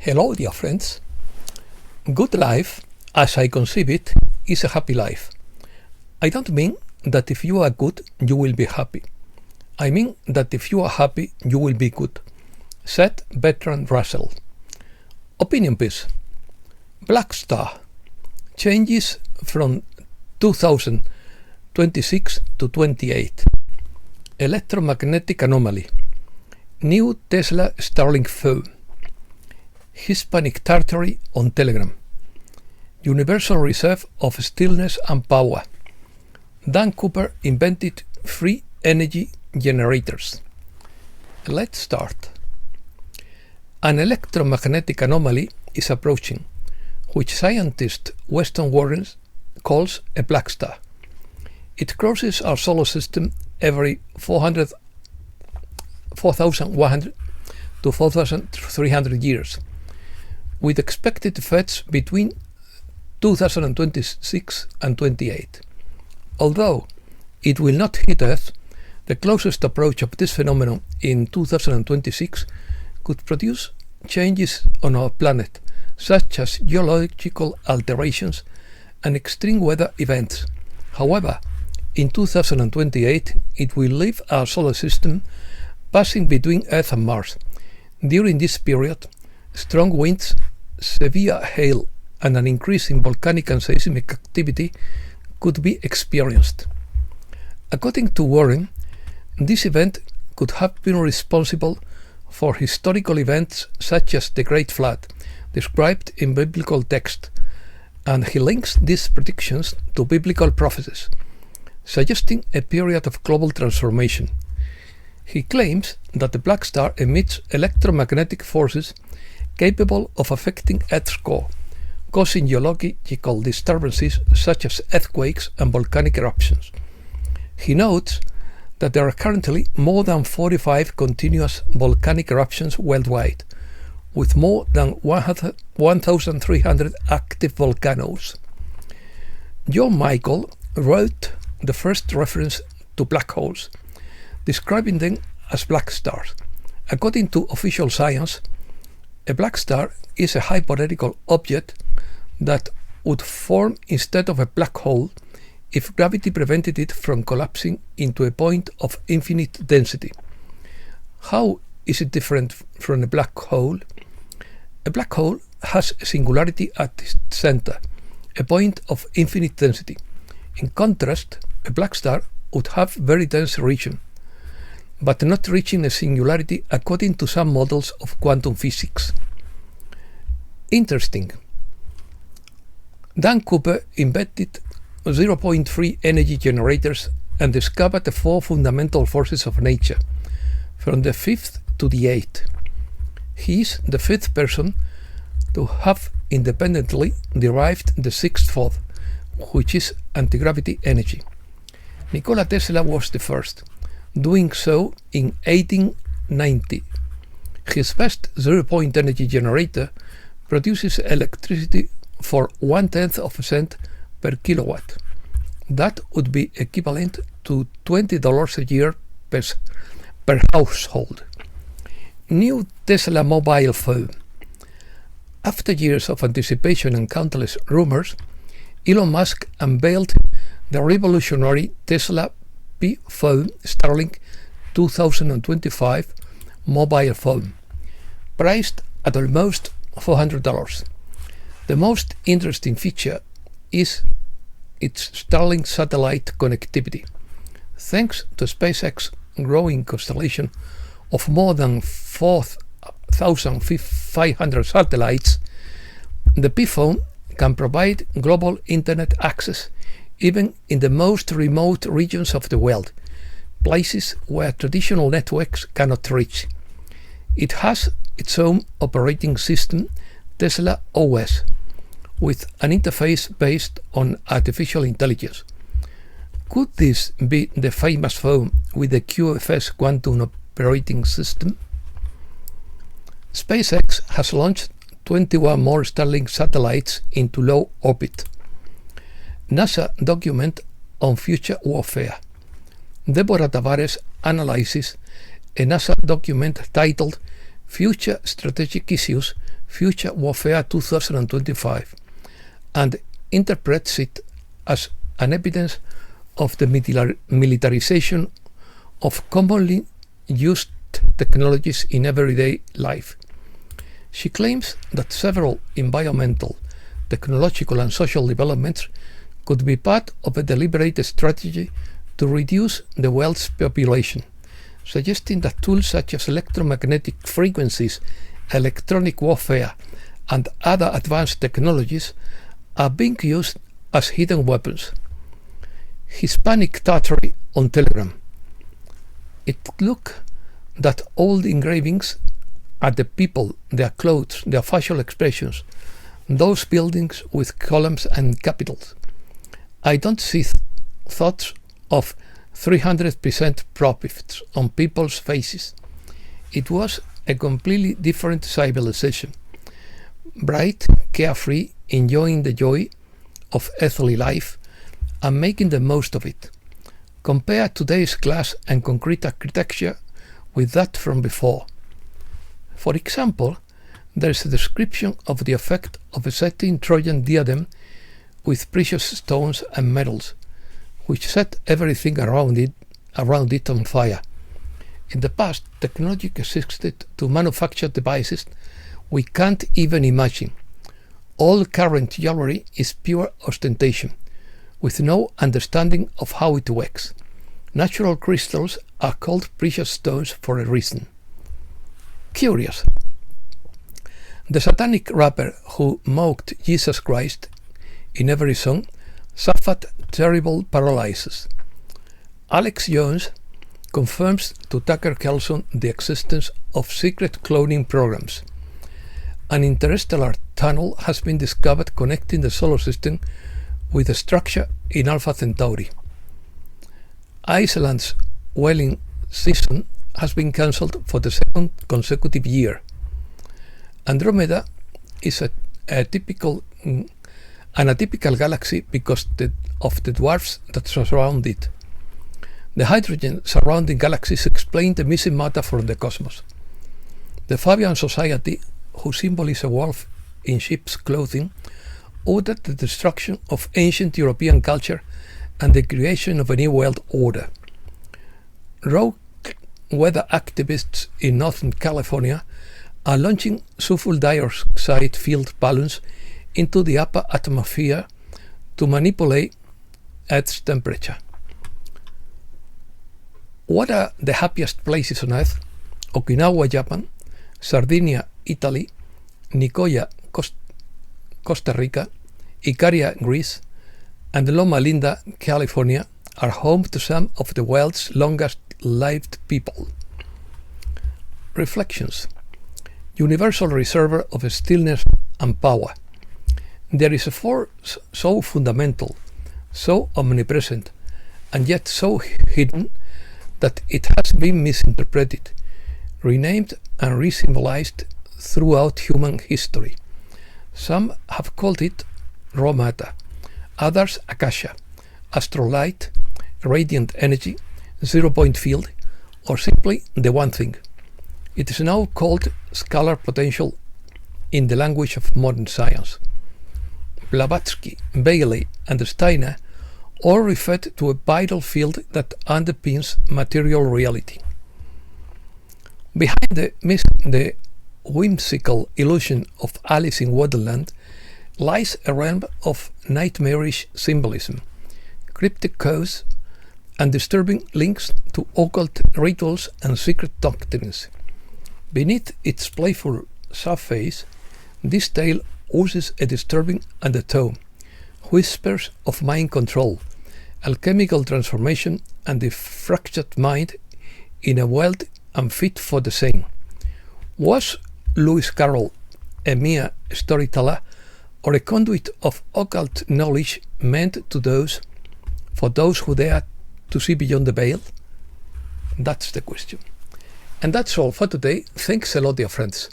Hello, dear friends. Good life, as I conceive it, is a happy life. I don't mean that if you are good, you will be happy. I mean that if you are happy, you will be good, said Bertrand Russell. Opinion piece. Black star. Changes from 2026 to 28. Electromagnetic anomaly. New Tesla Starlink phone. Hispanic Tartary on Telegram. Universal reserve of stillness and power. Dan Cooper invented free energy generators. Let's start. An electromagnetic anomaly is approaching, which scientist Weston Warren calls a black star. It crosses our solar system every 4,100 to 4,300 years, with expected effects between 2026 and 28. Although it will not hit Earth, the closest approach of this phenomenon in 2026 could produce changes on our planet, such as geological alterations and extreme weather events. However, in 2028, it will leave our solar system, passing between Earth and Mars. During this period, strong winds, severe hail, and an increase in volcanic and seismic activity could be experienced. According to Warren, this event could have been responsible for historical events such as the Great Flood, described in biblical text, and he links these predictions to biblical prophecies, suggesting a period of global transformation. He claims that the black star emits electromagnetic forces capable of affecting Earth's core, causing geological disturbances such as earthquakes and volcanic eruptions. He notes that there are currently more than 45 continuous volcanic eruptions worldwide, with more than 1,300 active volcanoes. John Michael wrote the first reference to black holes, describing them as black stars. According to official science, a black star is a hypothetical object that would form instead of a black hole if gravity prevented it from collapsing into a point of infinite density. How is it different from a black hole? A black hole has a singularity at its center, a point of infinite density. In contrast, a black star would have very dense region, but not reaching a singularity according to some models of quantum physics. Interesting. Dan Cooper invented 0.3 energy generators and discovered the four fundamental forces of nature, from the fifth to the eighth. He is the fifth person to have independently derived the sixth force, which is anti-gravity energy. Nikola Tesla was the first, doing so in 1890. His best zero-point energy generator produces electricity for 1/10 of a cent per kilowatt. That would be equivalent to $20 a year per household. New Tesla mobile phone. After years of anticipation and countless rumors, Elon Musk unveiled the revolutionary Tesla phone Starlink 2025 mobile phone, priced at almost $400. The most interesting feature is its Starlink satellite connectivity. Thanks to SpaceX's growing constellation of more than 4,500 satellites, the P-phone can provide global internet access even in the most remote regions of the world, places where traditional networks cannot reach. It has its own operating system, Tesla OS, with an interface based on artificial intelligence. Could this be the famous phone with the QFS quantum operating system? SpaceX has launched 21 more Starlink satellites into low orbit. NASA document on future warfare. Deborah Tavares analyzes a NASA document titled Future Strategic Issues, Future Warfare 2025, and interprets it as an evidence of the militarization of commonly used technologies in everyday life. She claims that several environmental, technological and social developments could be part of a deliberate strategy to reduce the world's population, suggesting that tools such as electromagnetic frequencies, electronic warfare, and other advanced technologies are being used as hidden weapons. Hispanic Tartary on Telegram. It looks that old engravings are the people, their clothes, their facial expressions, those buildings with columns and capitals. I don't see thoughts of 300% profits on people's faces. It was a completely different civilization. Bright, carefree, enjoying the joy of earthly life and making the most of it. Compare today's glass and concrete architecture with that from before. For example, there is a description of the effect of a setting Trojan diadem with precious stones and metals, which set everything around it on fire. In the past, technology existed to manufacture devices we can't even imagine. All current jewelry is pure ostentation, with no understanding of how it works. Natural crystals are called precious stones for a reason. Curious. The satanic rapper who mocked Jesus Christ in every song suffered terrible paralysis. Alex Jones confirms to Tucker Carlson the existence of secret cloning programs. An interstellar tunnel has been discovered connecting the solar system with a structure in Alpha Centauri. Iceland's whaling season has been cancelled for the second consecutive year. Andromeda is an atypical galaxy because of the dwarfs that surround it. The hydrogen surrounding galaxies explain the missing matter from the cosmos. The Fabian Society, whose symbol is a wolf in sheep's clothing, ordered the destruction of ancient European culture and the creation of a new world order. Rogue weather activists in Northern California are launching sulfur dioxide-filled balloons into the upper atmosphere to manipulate Earth's temperature. What are the happiest places on Earth? Okinawa, Japan, Sardinia, Italy, Nicoya, Costa Rica, Icaria, Greece, and Loma Linda, California, are home to some of the world's longest-lived people. Reflections. Universal reservoir of stillness and power. There is a force so fundamental, so omnipresent, and yet so hidden that it has been misinterpreted, renamed and re-symbolized throughout human history. Some have called it raw matter, others akasha, astrolight, radiant energy, zero-point field, or simply the one thing. It is now called scalar potential in the language of modern science. Blavatsky, Bailey, and Steiner all referred to a vital field that underpins material reality. Behind the whimsical illusion of Alice in Wonderland lies a realm of nightmarish symbolism, cryptic codes, and disturbing links to occult rituals and secret doctrines. Beneath its playful surface, this tale oozes a disturbing undertone, whispers of mind control, alchemical transformation, and the fractured mind in a world unfit for the same. Was Lewis Carroll a mere storyteller or a conduit of occult knowledge meant for those who dare to see beyond the veil? That's the question. And that's all for today. Thanks a lot, dear friends.